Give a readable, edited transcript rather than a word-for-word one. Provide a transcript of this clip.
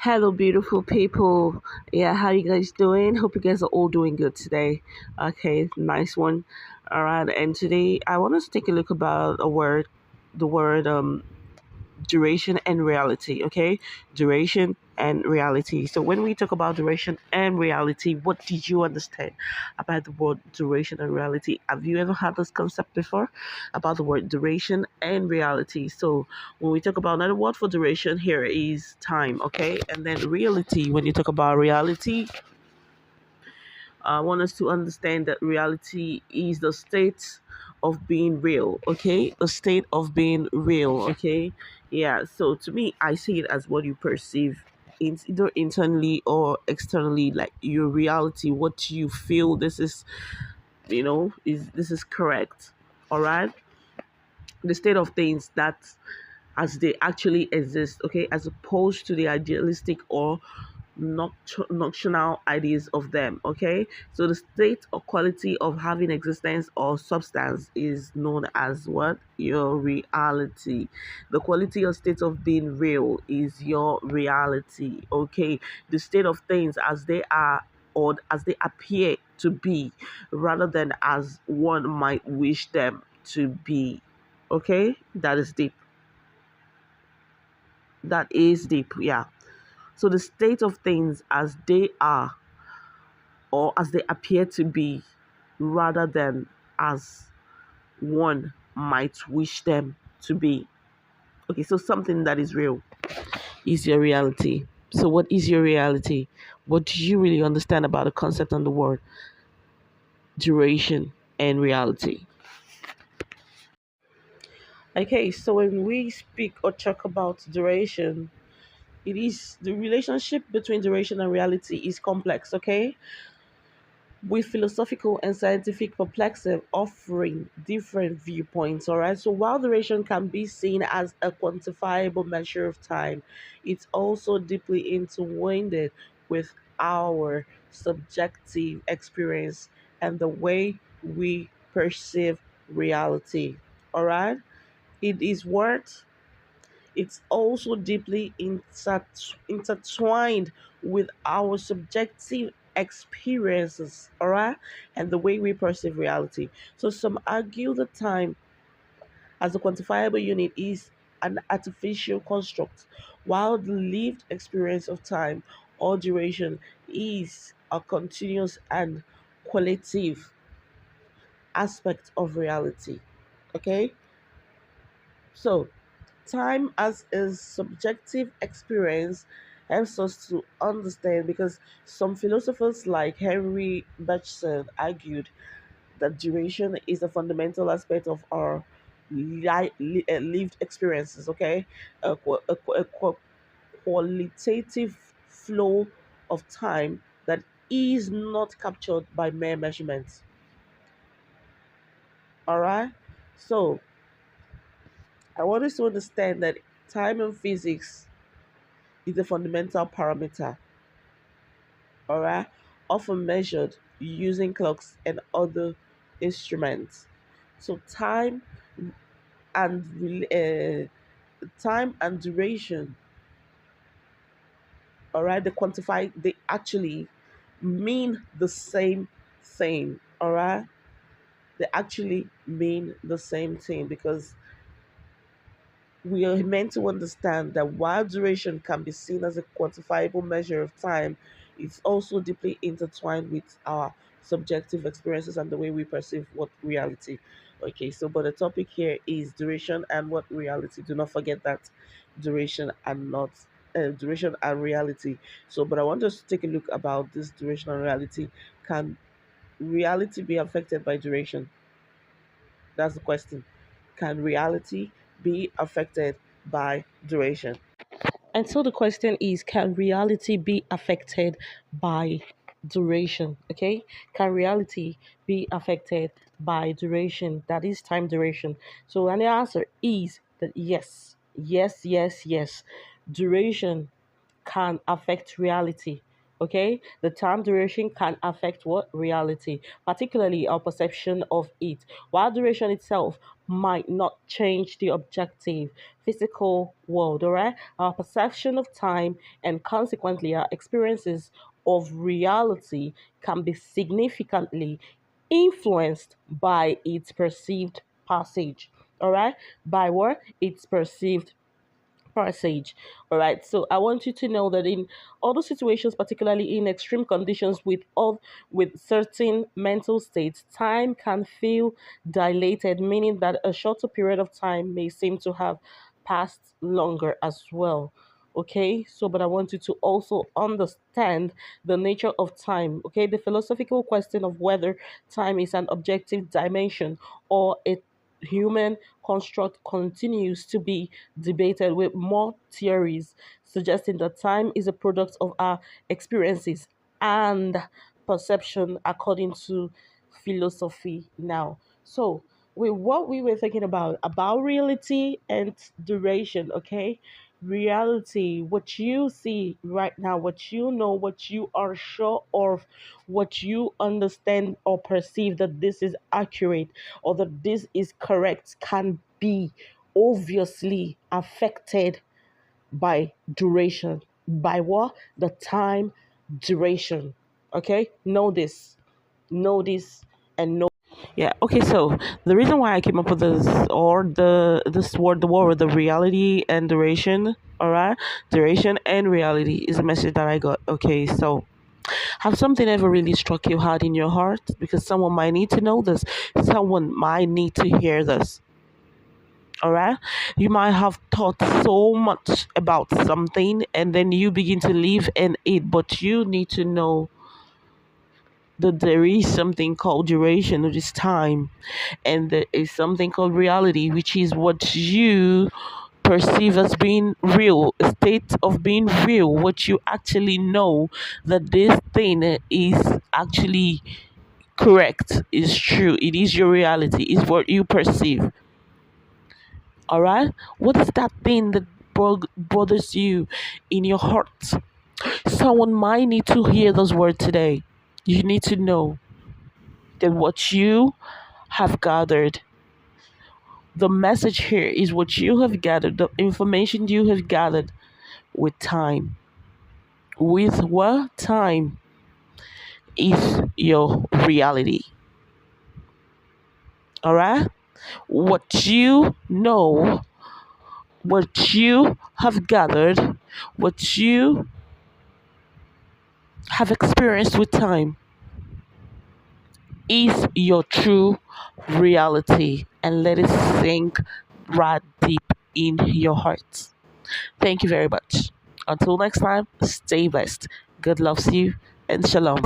Hello, beautiful people. Yeah, how you guys doing? Hope you guys are all doing good today. Okay, nice one. All right, and today I want us to take a look about the word duration and reality. Okay, duration and reality. So when we talk about duration and reality, what did you understand about the word duration and reality? Have you ever had this concept before about the word duration and reality? So when we talk about another word for duration, here is time. Okay, and then reality. When you talk about reality, I want us to understand that reality is the state of being real, okay? The state of being real, okay? Yeah, so to me, I see it as what you perceive either internally or externally, like your reality, what you feel this is, is this is correct, all right? The state of things that as they actually exist, okay, as opposed to the idealistic or nocturnal ideas of them, okay? So the state or quality of having existence or substance is known as what? Your reality. The quality or state of being real is your reality, okay? The state of things as they are or as they appear to be rather than as one might wish them to be, okay? That is deep. That is deep, yeah. So the state of things as they are or as they appear to be rather than as one might wish them to be. Okay, so something that is real is your reality. So what is your reality? What do you really understand about the concept and the word duration and reality? Okay, so when we speak or talk about duration, it is the relationship between duration and reality is complex, okay? With philosophical and scientific perspective offering different viewpoints. All right. So while duration can be seen as a quantifiable measure of time, it's also deeply intertwined with our subjective experience and the way we perceive reality. All right. It is worth it's also deeply intertwined with our subjective experiences, all right, and the way we perceive reality. So some argue that time as a quantifiable unit is an artificial construct, while the lived experience of time or duration is a continuous and qualitative aspect of reality. Okay, so time as a subjective experience helps us to understand because some philosophers like Henry Bergson argued that duration is a fundamental aspect of our lived experiences, okay? A qualitative flow of time that is not captured by mere measurements, all right? So I want us to understand that time in physics is a fundamental parameter, all right, often measured using clocks and other instruments. So and time and duration, all right, they actually mean the same thing, all right. They actually mean the same thing because we are meant to understand that while duration can be seen as a quantifiable measure of time, it's also deeply intertwined with our subjective experiences and the way we perceive what reality. Okay, so but the topic here is duration and what reality. Do not forget that duration and not duration and reality. So, but I want us to take a look about this duration and reality. Can reality be affected by duration? That's the question. Can reality be affected by duration? And so the question is, can reality be affected by duration? Okay. Can reality be affected by duration? That is time duration. So, and the answer is that yes, yes, yes, yes. Duration can affect reality. Okay, the time duration can affect what reality, particularly our perception of it. While duration itself might not change the objective physical world, all right, our perception of time and consequently our experiences of reality can be significantly influenced by its perceived passage. All right, by what? Its perceived passage. All right. So I want you to know that in other situations, particularly in extreme conditions with certain mental states, time can feel dilated, meaning that a shorter period of time may seem to have passed longer as well. Okay, so but I want you to also understand the nature of time. Okay, the philosophical question of whether time is an objective dimension or a human construct continues to be debated, with more theories suggesting that time is a product of our experiences and perception, according to philosophy now. So, with what we were thinking about reality and duration, okay? Reality, what you see right now, what you know, what you are sure of, what you understand or perceive that this is accurate or that this is correct, can be obviously affected by duration. By what? The time duration. Okay? Know this, and know. Yeah, okay, so the reason why I came up with this or the word, the reality and duration, all right? Duration and reality is a message that I got. Okay, so have something ever really struck you hard in your heart? Because someone might need to know this. Someone might need to hear this. All right, you might have thought so much about something and then you begin to live in it, but you need to know that there is something called duration, which is time, and there is something called reality, which is what you perceive as being real, a state of being real, what you actually know that this thing is actually correct, is true, it is your reality, is what you perceive. All right, what is that thing that bothers you in your heart? Someone might need to hear those words today. You need to know that what you have gathered, the message here is what you have gathered, the information you have gathered with time. With what? Time is your reality. All right, what you know, what you have gathered, what you have experienced with time is your true reality, and let it sink right deep in your heart. Thank you very much. Until next time, stay blessed. God loves you, and shalom.